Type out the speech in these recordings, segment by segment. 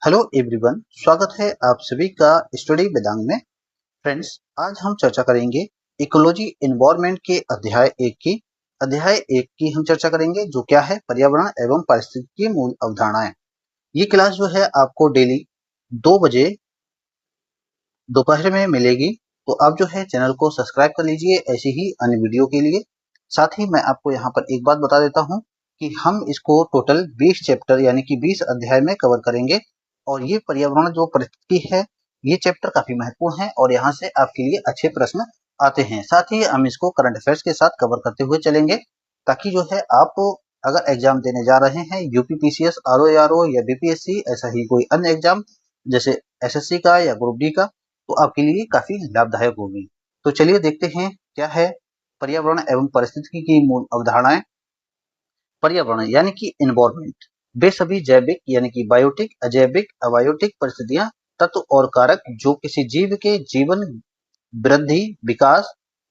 Hello everyone, स्वागत है आप सभी का स्टडी वेदांग में। फ्रेंड्स, आज हम चर्चा करेंगे इकोलॉजी एनवायरनमेंट के अध्याय 1 की हम चर्चा करेंगे, जो क्या है पर्यावरण एवं पारिस्थितिकी की मूल अवधारणाएं। ये क्लास जो है आपको डेली 2 बजे दोपहर में मिलेगी, तो आप जो है चैनल को सब्सक्राइब कर लीजिए ऐसी ही अन्य वीडियो के लिए। साथ ही मैं आपको यहाँ पर एक बात बता देता हूँ कि हम इसको टोटल 20 चैप्टर यानी कि 20 अध्याय में कवर करेंगे, और ये पर्यावरण जो परिस्थिति है, ये चैप्टर काफी महत्वपूर्ण है और यहाँ से आपके लिए अच्छे प्रश्न आते हैं। साथ ही हम इसको करंट अफेयर्स के साथ कवर करते हुए चलेंगे, ताकि जो है आप अगर एग्जाम देने जा रहे हैं यूपीपीसीएस, आरओ या बीपीएससी, ऐसा ही कोई अन्य एग्जाम जैसे एसएससी का या ग्रुप डी का, तो आपके लिए काफी लाभदायक होगी। तो चलिए देखते हैं क्या है पर्यावरण एवं पारिस्थितिकी की मूल अवधारणाएं। पर्यावरण यानी कि एनवायरनमेंट, वे सभी जैविक यानी कि बायोटिक, अजैविक, अबायोटिक परिस्थितियां, तत्व और कारक जो किसी जीव के जीवन, वृद्धि, विकास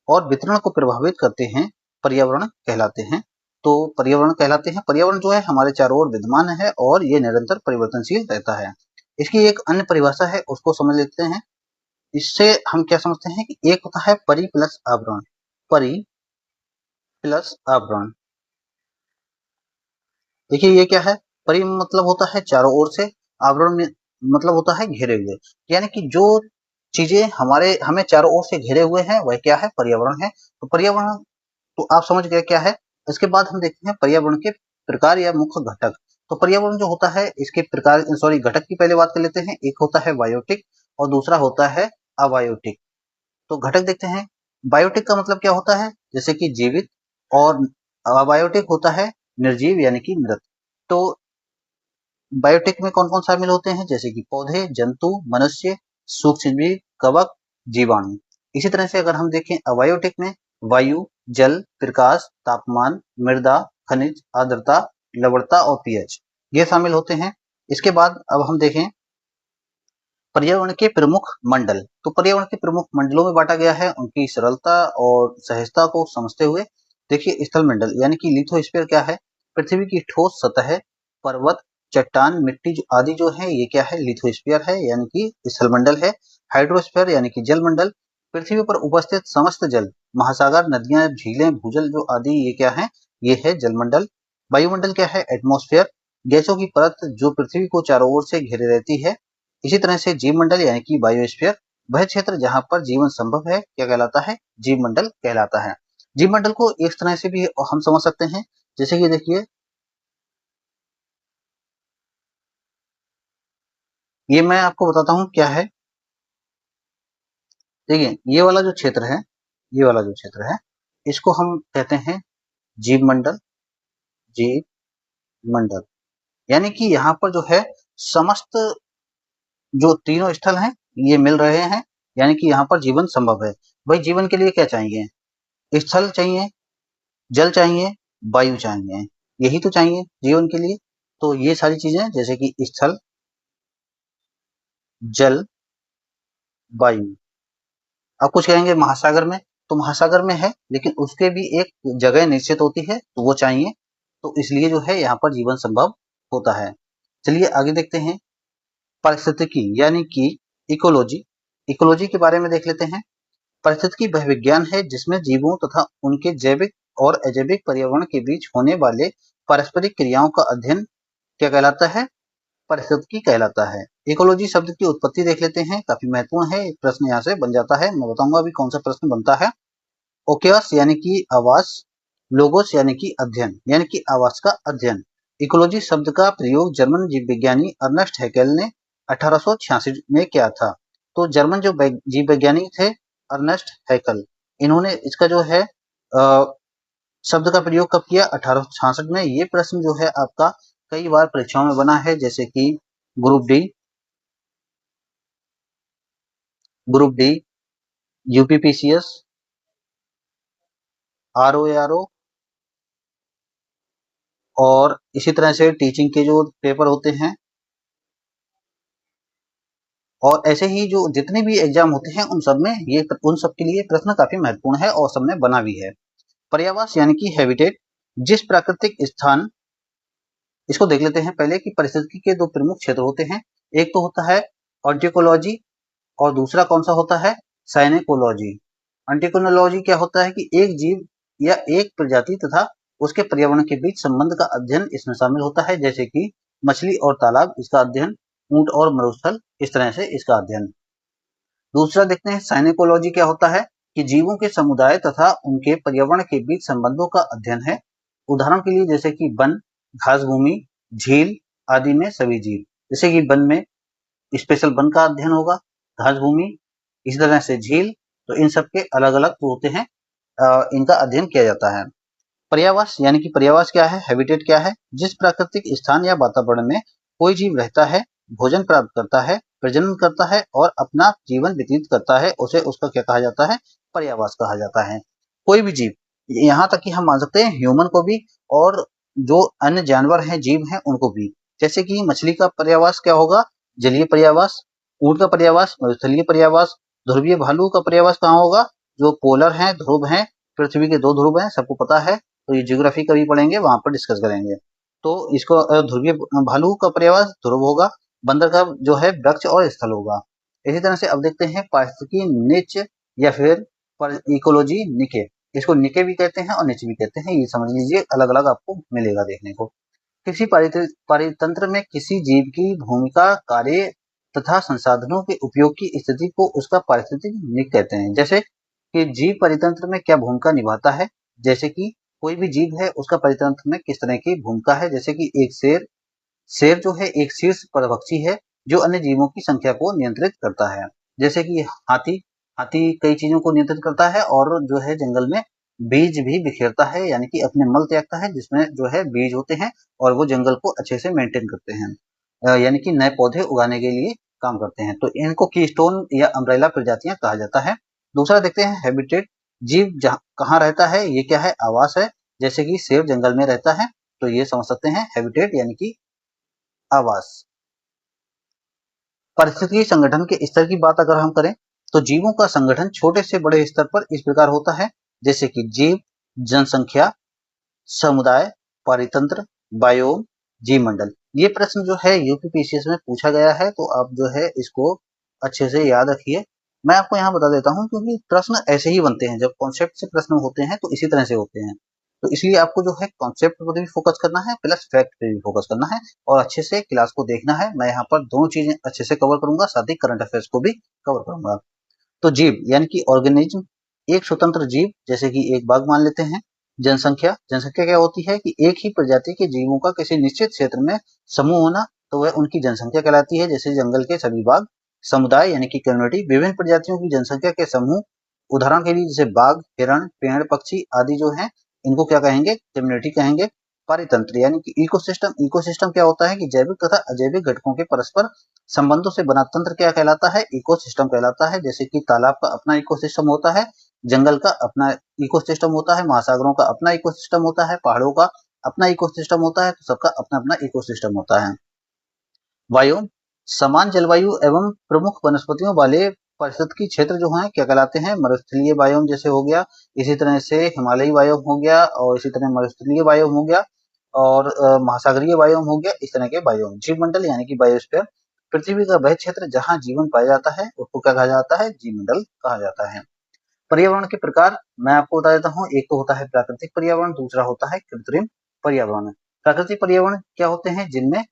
और वितरण को प्रभावित करते हैं, पर्यावरण कहलाते हैं। तो पर्यावरण कहलाते हैं, पर्यावरण जो है हमारे चारों ओर विद्यमान है और ये निरंतर परिवर्तनशील रहता है। इसकी एक अन्य परिभाषा है, उसको समझ लेते हैं। इससे हम क्या समझते हैं कि एक होता है परि प्लस आवरण। परि प्लस आवरण, देखिए ये क्या है। परि मतलब होता है चारों ओर से, आवरण में मतलब होता है घेरे हुए, यानी कि जो चीजें हमें चारों ओर से घेरे हुए हैं वह क्या है, पर्यावरण है। तो पर्यावरण तो आप समझ गए क्या है। इसके बाद हम देखते हैं पर्यावरण के प्रकार या मुख्य घटक। तो पर्यावरण जो होता है इसके प्रकार, सॉरी, घटक की पहले बात कर लेते हैं। एक होता है बायोटिक और दूसरा होता है अबायोटिक। तो घटक देखते हैं। बायोटिक का मतलब क्या होता है, जैसे कि जीवित, और अबायोटिक होता है निर्जीव यानी कि मृत। तो बायोटिक में कौन कौन शामिल होते हैं, जैसे कि पौधे, जंतु, मनुष्य, सूक्ष्मजीव, कवक, जीवाणु। इसी तरह से अगर हम देखें अबायोटिक में वायु, जल, प्रकाश, तापमान, मृदा, खनिज, आर्द्रता, लवणता और पीएच, ये शामिल होते हैं। इसके बाद अब हम देखें पर्यावरण के प्रमुख मंडल। तो पर्यावरण के प्रमुख मंडलों में बांटा गया है उनकी सरलता और सहजता को समझते हुए। देखिए स्थल मंडल यानी कि लिथोस्फीयर क्या है, पृथ्वी की ठोस सतह, पर्वत, चट्टान, मिट्टी जो आदि जो है ये क्या है, लिथोस्फीयर है यानी कि स्थल मंडल है। हाइड्रोस्फीयर यानी कि जल मंडल, पृथ्वी पर उपस्थित समस्त जल, महासागर, नदियां, झीलें, भूजल जो आदि ये क्या है, ये है जल मंडल। वायुमंडल क्या है, एटमोस्फेयर, गैसों की परत जो पृथ्वी को चारों ओर से घेरे रहती है। इसी तरह से जीव मंडल यानी कि बायोस्फीयर, वह क्षेत्र जहां पर जीवन संभव है, क्या कहलाता है, जीव मंडल कहलाता है। जीव मंडल को इस तरह से भी हम समझ सकते हैं, जैसे कि देखिए ये मैं आपको बताता हूँ क्या है। देखिए ये वाला जो क्षेत्र है, ये वाला जो क्षेत्र है, इसको हम कहते हैं जीव मंडल। जीव मंडल यानी कि यहाँ पर जो है समस्त जो तीनों स्थल हैं ये मिल रहे हैं, यानी कि यहाँ पर जीवन संभव है। भाई जीवन के लिए क्या चाहिए, स्थल चाहिए, जल चाहिए, वायु चाहिए, यही तो चाहिए जीवन के लिए। तो ये सारी चीजें जैसे कि स्थल, जल, वायु। अब कुछ कहेंगे महासागर में, तो महासागर में है लेकिन उसके भी एक जगह निश्चित होती है, तो वो चाहिए। तो इसलिए जो है यहाँ पर जीवन संभव होता है। चलिए आगे देखते हैं पारिस्थितिकी यानी कि इकोलॉजी। इकोलॉजी के बारे में देख लेते हैं। पारिस्थितिकी वह विज्ञान है जिसमें जीवों तथा उनके जैविक और अजैविक पर्यावरण के बीच होने वाले पारस्परिक क्रियाओं का अध्ययन क्या कहलाता है, पारिस्थितिकी कहलाता है। इकोलॉजी शब्द की उत्पत्ति देख लेते हैं, काफी महत्वपूर्ण है, एक प्रश्न यहाँ से बन जाता है। मैं बताऊंगा अभी कौन सा प्रश्न बनता है। ओकेयस यानी कि आवास, लोगोस यानी कि अध्ययन, यानी कि आवास का अध्ययन। इकोलॉजी शब्द का प्रयोग जर्मन जीव विज्ञानी अर्नेस्ट हैकेल ने 1886 में किया था। तो जर्मन जो जीव वैज्ञानिक थे अर्नेस्ट हैकेल, इन्होंने इसका जो है शब्द का प्रयोग कब किया, 1866 में। ये प्रश्न जो है आपका कई बार परीक्षाओं में बना है, जैसे कि group D, group D, UPPCS, RO और इसी तरह से टीचिंग के जो पेपर होते हैं, और ऐसे ही जो जितने भी एग्जाम होते हैं उन सब में ये, उन सब के लिए प्रश्न काफी महत्वपूर्ण है और सबने बना भी है। पर्यावास यानी कि हैबिटेट, जिस प्राकृतिक स्थान, इसको देख लेते हैं पहले कि परिस्थिति के दो प्रमुख क्षेत्र होते हैं। एक तो होता है ऑन्टोकोलॉजी और दूसरा कौन सा होता है साइनेकोलॉजी। ऑन्टोकोलॉजी क्या होता है कि एक जीव या एक प्रजाति तथा उसके पर्यावरण के बीच संबंध का अध्ययन इसमें शामिल होता है, जैसे कि मछली और तालाब इसका अध्ययन, ऊंट और मरुस्थल इस तरह से इसका अध्ययन। दूसरा देखते हैं साइनेकोलॉजी क्या होता है कि जीवों के समुदाय तथा उनके पर्यावरण के बीच संबंधों का अध्ययन है। उदाहरण के लिए जैसे कि वन, घास भूमि, झील आदि में सभी जीव, जैसे कि वन में स्पेशल वन का अध्ययन होगा, घास भूमि, इसी तरह से झील, तो इन सब के अलग अलग जो होते हैं इनका अध्ययन किया जाता है। पर्यावास यानी कि पर्यावास क्या है, हैबिटेट क्या है, जिस प्राकृतिक स्थान या वातावरण में कोई जीव रहता है, भोजन प्राप्त करता है, प्रजनन करता है और अपना जीवन व्यतीत करता है, उसे उसका क्या कहा जाता है, पर्यावास कहा जाता है। कोई भी जीव, यहाँ तक कि हम मान सकते हैं ह्यूमन को भी और जो अन्य जानवर हैं, जीव हैं, उनको भी। जैसे कि मछली का पर्यावास क्या होगा, जलीय पर्यावास, ऊंट का पर्यावास मरुस्थलीय पर्यावास, ध्रुवीय भालू का पर्यावास कहाँ होगा, जो पोलर हैं, ध्रुव हैं, पृथ्वी के 2 ध्रुव हैं, सबको पता है, तो ये ज्योग्राफी कभी पढ़ेंगे वहां पर डिस्कस करेंगे। तो इसको ध्रुवीय भालू का पर्यावास ध्रुव होगा, बंदर का जो है वृक्ष और स्थल होगा। इसी तरह से अब देखते हैं पारिस्थितिकी निच या फिर इकोलॉजी निके, इसको निके भी कहते हैं और निच भी कहते हैं, ये समझ लीजिए, अलग अलग आपको मिलेगा देखने को। किसी पारितंत्र में किसी जीव की भूमिका, कार्य तथा संसाधनों के उपयोग की स्थिति को उसका पारिस्थितिक निक कहते हैं। जैसे कि जीव परितंत्र में क्या भूमिका निभाता है, जैसे कि कोई भी जीव है उसका परितंत्र में किस तरह की भूमिका है, जैसे कि एक शेर, शेर जो है एक शीर्ष परभक्षी है जो अन्य जीवों की संख्या को नियंत्रित करता है। जैसे कि हाथी, हाथी कई चीजों को नियंत्रित करता है और जो है जंगल में बीज भी बिखेरता है, यानी कि अपने मल त्यागता है जिसमें जो है बीज होते हैं और वो जंगल को अच्छे से मेंटेन करते हैं, यानी कि नए पौधे उगाने के लिए काम करते हैं। तो इनको कीस्टोन या अम्ब्रेला प्रजातियां कहा जाता है। दूसरा देखते हैं हैबिटेट, जीव जहाँ कहाँ रहता है, ये क्या है, आवास है। जैसे कि शेर जंगल में रहता है, तो ये समझ सकते हैं हैबिटेट यानी कि आवास। पारिस्थितिकी संगठन के स्तर की बात अगर हम करें तो जीवों का संगठन छोटे से बड़े स्तर पर इस प्रकार होता है, जैसे कि जीव, जनसंख्या, समुदाय, पारितंत्र, बायोम, जीव मंडल। ये प्रश्न जो है यूपीपीसीएस में पूछा गया है, तो आप जो है इसको अच्छे से याद रखिए। मैं आपको यहाँ बता देता हूँ क्योंकि प्रश्न ऐसे ही बनते हैं, जब कॉन्सेप्ट से प्रश्न होते हैं तो इसी तरह से होते हैं। तो इसलिए आपको जो है कॉन्सेप्ट पर भी फोकस करना है प्लस फैक्ट पे भी फोकस करना है और अच्छे से क्लास को देखना है। मैं यहाँ पर दोनों चीजें अच्छे से कवर करूंगा, साथ ही करंट अफेयर्स को भी कवर करूंगा। तो जीव यानी कि ऑर्गेनिज्म, एक स्वतंत्र जीव, जैसे कि एक बाघ मान लेते हैं। जनसंख्या, जनसंख्या क्या होती है कि एक ही प्रजाति के जीवों का किसी निश्चित क्षेत्र में समूह होना, तो वह उनकी जनसंख्या कहलाती है, जैसे जंगल के सभी बाघ। समुदाय यानी कि कम्युनिटी, विभिन्न प्रजातियों की जनसंख्या के समूह, उदाहरण के लिए जैसे बाघ, हिरण, पेड़, पक्षी आदि जो हैं, इनको क्या कहेंगे, कम्युनिटी कहेंगे। पारितंत्र यानी कि इकोसिस्टम, इकोसिस्टम क्या होता है कि जैविक तथा अजैविक घटकों के परस्पर संबंधों से बना तंत्र क्या कहलाता है, इकोसिस्टम कहलाता है। जैसे कि तालाब का अपना इकोसिस्टम होता है, जंगल का अपना इकोसिस्टम होता है, महासागरों का अपना इकोसिस्टम होता है, पहाड़ों का अपना इकोसिस्टम होता है, तो सबका अपना अपना इकोसिस्टम होता है। वायोम, समान जलवायु एवं प्रमुख वनस्पतियों वाले पारिस्थितिकी क्षेत्र जो हैं क्या कहलाते हैं, मरुस्थलीय वायोम जैसे हो गया, इसी तरह से हिमालयी वायोम हो गया और इसी तरह मरुस्थलीय वायोम हो गया और महासागरीय वायोम हो गया, इस तरह के वायोम। जीवमंडल यानी कि बायोस्फीयर, पृथ्वी का वह क्षेत्र जहां जीवन पाया जाता है उसको क्या कहा जाता है, जीवमंडल कहा जाता है। पर्यावरण के प्रकार मैं आपको बता देता हूँ, एक तो होता है प्राकृतिक पर्यावरण, दूसरा होता है कृत्रिम पर्यावरण। प्राकृतिक पर्यावरण क्या होते हैं, जिनमें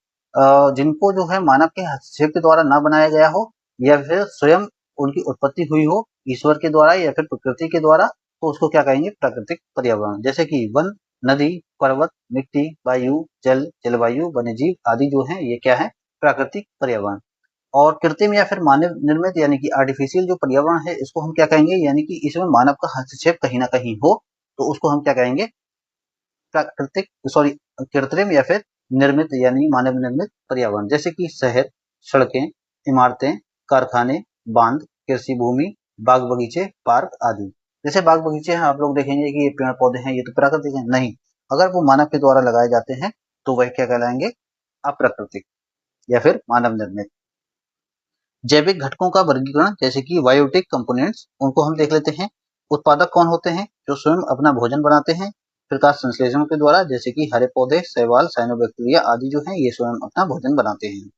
जिनको जो है मानव के हस्तक्षेप के द्वारा ना बनाया गया हो या फिर स्वयं उनकी उत्पत्ति हुई हो ईश्वर के द्वारा या फिर प्रकृति के द्वारा, तो उसको क्या कहेंगे, प्राकृतिक पर्यावरण। जैसे कि वन, नदी, पर्वत, मिट्टी, वायु, जल, जलवायु, वन्यजीव आदि जो है ये क्या है, प्राकृतिक पर्यावरण। और कृत्रिम या फिर मानव निर्मित यानी कि आर्टिफिशियल जो पर्यावरण है इसको हम क्या कहेंगे, यानी कि इसमें मानव का हस्तक्षेप कहीं ना कहीं हो, तो उसको हम क्या कहेंगे, प्राकृतिक सॉरी कृत्रिम या फिर निर्मित यानी मानव निर्मित पर्यावरण। जैसे कि शहर, सड़कें, इमारतें, कारखाने, बांध, कृषि भूमि, बाग बगीचे, पार्क आदि। जैसे बाग बगीचे हैं, आप लोग देखेंगे कि ये पेड़ पौधे हैं, ये तो प्राकृतिक है, नहीं, अगर वो मानव के द्वारा लगाए जाते हैं तो वह क्या कहलाएंगे, अप्राकृतिक या फिर मानव निर्मित। जैविक घटकों का वर्गीकरण, जैसे कि बायोटिक कंपोनेंट्स, उनको हम देख लेते हैं। उत्पादक कौन होते हैं, जो स्वयं अपना भोजन बनाते हैं प्रकाश संश्लेषण के द्वारा, जैसे कि हरे पौधे, शैवाल, साइनोबैक्टीरिया आदि जो हैं ये स्वयं अपना भोजन बनाते हैं।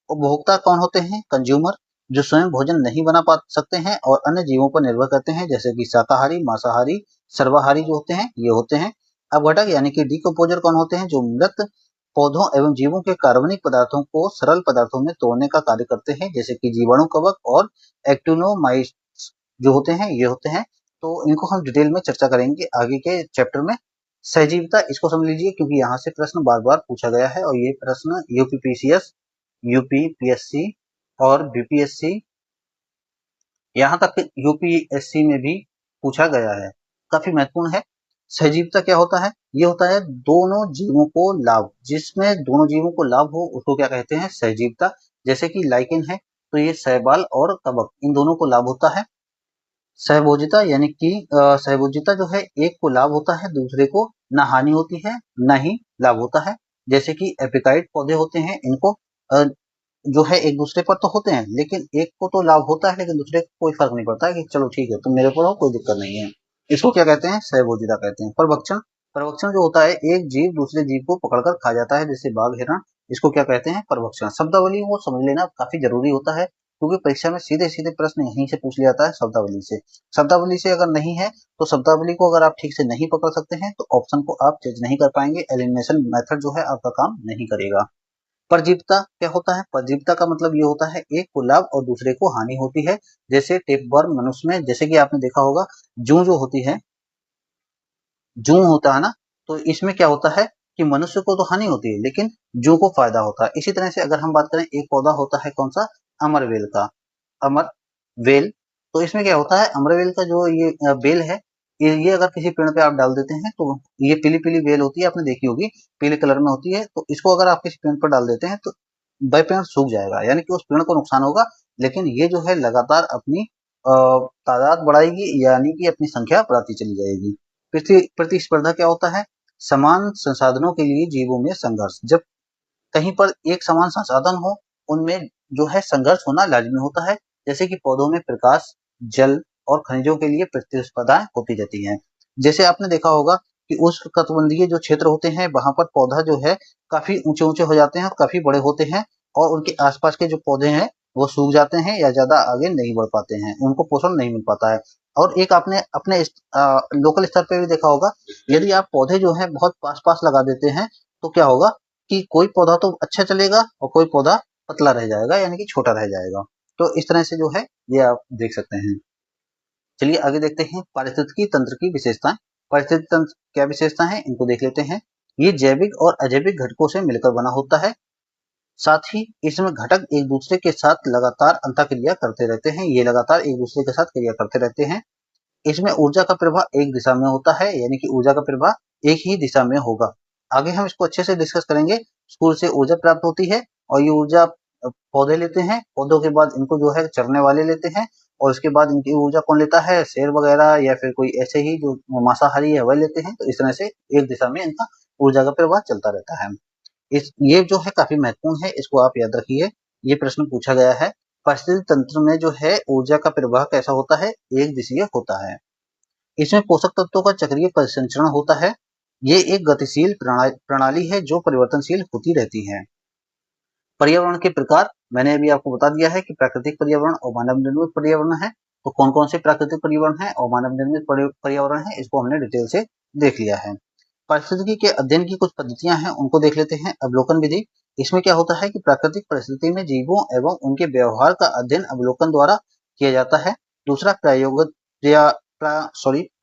उपभोक्ता कौन होते हैं? कंज्यूमर, जो स्वयं भोजन नहीं बना पा सकते हैं और अन्य जीवों पर निर्भर करते हैं, जैसे कि शाकाहारी, मांसाहारी, सर्वाहारी जो होते हैं, ये होते हैं। अपघटक यानी कि डिकम्पोजर कौन होते हैं? जो मृत पौधों एवं जीवों के कार्बनिक पदार्थों को सरल पदार्थों में तोड़ने का कार्य करते हैं, जैसे कि जीवाणु कवक और एक्टिनोमाइट्स जो होते हैं, ये होते हैं। तो इनको हम डिटेल में चर्चा करेंगे आगे के चैप्टर में। सहजीविता, इसको समझ लीजिए क्योंकि यहाँ से प्रश्न बार-बार पूछा गया है और ये प्रश्न यूपीपीसीएस, यूपीपीएससी और बीपीएससी, यहाँ तक कि यूपीएससी में भी पूछा गया है, काफी महत्वपूर्ण है। सहजीविता क्या होता है? ये होता है दोनों जीवों को लाभ, जिसमें दोनों जीवों को लाभ हो उसको क्या कहते हैं? सहजीविता। जैसे कि लाइकेन है तो ये शैवाल और कवक, इन दोनों को लाभ होता है। सहभोजिता यानी कि सहभोजिता जो है, एक को लाभ होता है, दूसरे को ना हानि होती है ना ही लाभ होता है। जैसे कि एपिकाइट पौधे होते हैं, इनको जो है एक दूसरे पर तो होते हैं, लेकिन एक को तो लाभ होता है लेकिन दूसरे को कोई फर्क नहीं पड़ता है कि चलो ठीक है तुम मेरे पर हो, कोई दिक्कत नहीं है। इसको क्या कहते हैं? सहभोजिता कहते हैं। परभक्षण, परभक्षण जो होता है, एक जीव दूसरे जीव को पकड़कर खा जाता है, जैसे बाघ, हिरण, इसको क्या कहते हैं? परभक्षण। शब्दावली वो समझ लेना काफी जरूरी होता है क्योंकि परीक्षा में सीधे सीधे प्रश्न यहीं से पूछ लिया जाता है, शब्दावली से। शब्दावली से अगर नहीं है तो शब्दावली को अगर आप ठीक से नहीं पकड़ सकते हैं तो ऑप्शन को आप चेंज नहीं कर पाएंगे, एलिमिनेशन मेथड जो है आपका काम नहीं करेगा। परजीविता क्या होता है? परजीविता का मतलब ये होता है एक को लाभ और दूसरे को हानि होती है, जैसे टेपवर्म मनुष्य में, जैसे कि आपने देखा होगा जूं जो होती है, जूं होता है ना, तो इसमें क्या होता है कि मनुष्य को तो हानि होती है लेकिन जूं को फायदा होता है। इसी तरह से अगर हम बात करें, एक पौधा होता है कौन सा? अमरवेल का, अमरवेल। तो इसमें क्या होता है, अमरवेल का जो ये बेल है, ये अगर किसी पेड़ पे आप डाल देते हैं तो ये पीली पीली बेल होती है, आपने देखी होगी, पीले कलर में होती है। तो इसको अगर आप किसी पेड़ पर डाल देते हैं तो वह पेड़ सूख जाएगा, यानी कि उस पेड़ को नुकसान होगा, लेकिन ये जो है लगातार अपनी तादाद बढ़ाएगी, यानी कि अपनी संख्या बढ़ाती चली जाएगी। प्रतिस्पर्धा क्या होता है? समान संसाधनों के लिए जीवों में संघर्ष। जब कहीं पर एक समान संसाधन हो, उनमें जो है संघर्ष होना लाजमी होता है। जैसे कि पौधों में प्रकाश, जल और खनिजों के लिए प्रतिस्पर्धाएं होती रहती हैं। जैसे आपने देखा होगा कि उष्णकटिबंधीय जो क्षेत्र होते हैं, वहां पर पौधा जो है काफी ऊंचे ऊंचे हो जाते हैं और काफी बड़े होते हैं, और उनके आसपास के जो पौधे हैं वो सूख जाते हैं या ज्यादा आगे नहीं बढ़ पाते हैं, उनको पोषण नहीं मिल पाता है। और एक आपने अपने लोकल स्तर पे भी देखा होगा, यदि आप पौधे जो है बहुत पास पास लगा देते हैं तो क्या होगा कि कोई पौधा तो अच्छा चलेगा और कोई पौधा पतला रह जाएगा, यानी कि छोटा रह जाएगा। तो इस तरह से जो है ये आप देख सकते हैं। चलिए आगे देखते हैं पारिस्थितिकी तंत्र की विशेषताएं। पारिस्थितिक तंत्र क्या विशेषता है, इनको देख लेते हैं। ये जैविक और अजैविक घटकों से मिलकर बना होता है, साथ ही इसमें घटक एक दूसरे के साथ लगातार अंतःक्रिया करते रहते हैं, ये लगातार एक दूसरे के साथ क्रिया करते रहते हैं। इसमें ऊर्जा का प्रवाह एक दिशा में होता है, यानी कि ऊर्जा का प्रवाह एक ही दिशा में होगा। आगे हम इसको अच्छे से डिस्कस करेंगे। सूर्य से ऊर्जा प्राप्त होती है और ये ऊर्जा पौधे लेते हैं, पौधों के बाद इनको जो है चरने वाले लेते हैं, और उसके बाद इनकी ऊर्जा कौन लेता है? शेर वगैरह या फिर कोई ऐसे ही जो मांसाहारी है वह लेते हैं। तो इस तरह से एक दिशा में इनका ऊर्जा का प्रवाह चलता रहता है। इस ये जो है काफी महत्वपूर्ण है, इसको आप याद रखिए, ये प्रश्न पूछा गया है। पारिस्थितिक तंत्र में जो है ऊर्जा का प्रवाह कैसा होता है? एक दिशीय होता है। इसमें पोषक तत्वों का चक्रीय परिसंचरण होता है। ये एक गतिशील प्रणाली है जो परिवर्तनशील होती रहती है। पर्यावरण के प्रकार मैंने अभी आपको बता दिया है कि प्राकृतिक पर्यावरण और मानव निर्मित पर्यावरण है। तो कौन कौन से प्राकृतिक पर्यावरण है और मानव निर्मित पर्यावरण है, इसको हमने डिटेल से देख लिया है। पारिस्थितिकी के अध्ययन की कुछ पद्धतियां हैं, उनको देख लेते हैं। अवलोकन विधि, इसमें क्या होता है कि प्राकृतिक परिस्थिति में जीवों एवं उनके व्यवहार का अध्ययन अवलोकन द्वारा किया जाता है। दूसरा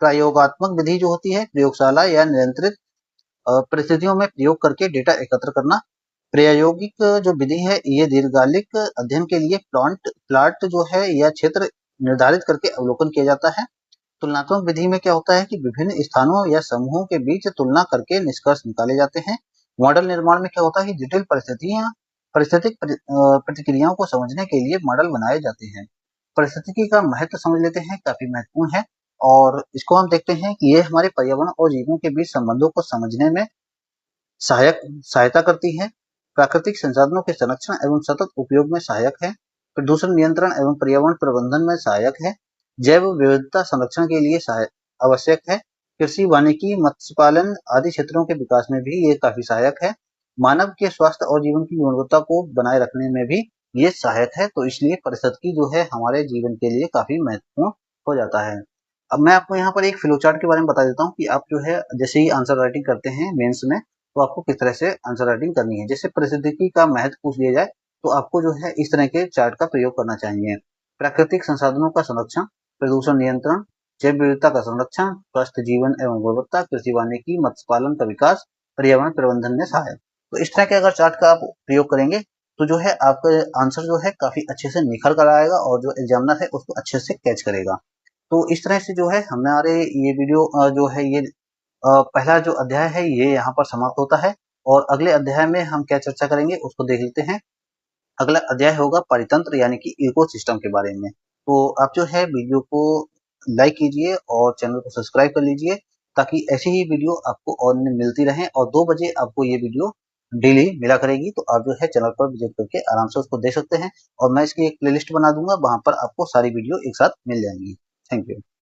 प्रयोगात्मक विधि जो होती है, प्रयोगशाला या नियंत्रित परिस्थितियों में प्रयोग करके डेटा एकत्र करना। प्रायोगिक जो विधि है, ये दीर्घकालिक अध्ययन के लिए प्लाट जो है या क्षेत्र निर्धारित करके अवलोकन किया जाता है। तुलनात्मक विधि में क्या होता है कि विभिन्न स्थानों या समूहों के बीच तुलना करके निष्कर्ष निकाले जाते हैं। मॉडल निर्माण में क्या होता है कि जटिल पारिस्थितिक प्रतिक्रियाओं को समझने के लिए मॉडल बनाए जाते हैं। पारिस्थितिकी का महत्व समझ लेते हैं, काफी महत्वपूर्ण है, और इसको हम देखते हैं कि ये हमारे पर्यावरण और जीवों के बीच संबंधों को समझने में सहायता करती है। प्राकृतिक संसाधनों के संरक्षण एवं सतत उपयोग में सहायक है। प्रदूषण नियंत्रण एवं पर्यावरण प्रबंधन में सहायक है। जैव विविधता संरक्षण के लिए आवश्यक है। कृषि, वानिकी, मत्स्य पालन आदि क्षेत्रों के विकास में भी ये काफी सहायक है। मानव के स्वास्थ्य और जीवन की गुणवत्ता को बनाए रखने में भी ये सहायक है, तो इसलिए पारिस्थितिकी जो है हमारे जीवन के लिए काफ़ी महत्वपूर्ण हो जाता है। अब मैं आपको यहाँ पर एक फ्लो चार्ट के बारे में बता देता हूँ कि आप जो है जैसे ही आंसर राइटिंग करते हैं मेंस में, तो आपको किस तरह से आंसर राइटिंग करनी है। जैसे पारिस्थितिकी का महत्व पूछ लिया जाए, तो आपको जो है इस तरह के चार्ट का प्रयोग करना चाहिए। प्राकृतिक संसाधनों का संरक्षण, प्रदूषण नियंत्रण, जैव विविधता का संरक्षण, स्वस्थ जीवन एवं गुणवत्ता, कृषि वानिकी, मत्स्य पालन का विकास, पर्यावरण प्रबंधन में सहायक। तो इस तरह के अगर चार्ट का आप प्रयोग करेंगे, तो जो है आपका आंसर जो है काफ़ी अच्छे से निखर कर आएगा और जो एग्जामिनर है उसको अच्छे से कैच करेगा। तो इस तरह से जो है हमारे ये वीडियो जो है ये पहला जो अध्याय है ये यहाँ पर समाप्त होता है, और अगले अध्याय में हम क्या चर्चा करेंगे उसको देख लेते हैं। अगला अध्याय होगा परितंत्र यानी कि इकोसिस्टम के बारे में। तो आप जो है वीडियो को लाइक कीजिए और चैनल को सब्सक्राइब कर लीजिए, ताकि ऐसी ही वीडियो आपको और में मिलती रहें, और 2 बजे आपको ये वीडियो डेली मिला करेगी। तो आप जो है चैनल पर विजिट करके आराम से उसको देख सकते हैं, और मैं इसकी एक प्लेलिस्ट बना दूंगा, वहाँ पर आपको सारी वीडियो एक साथ मिल जाएंगी। Thank you.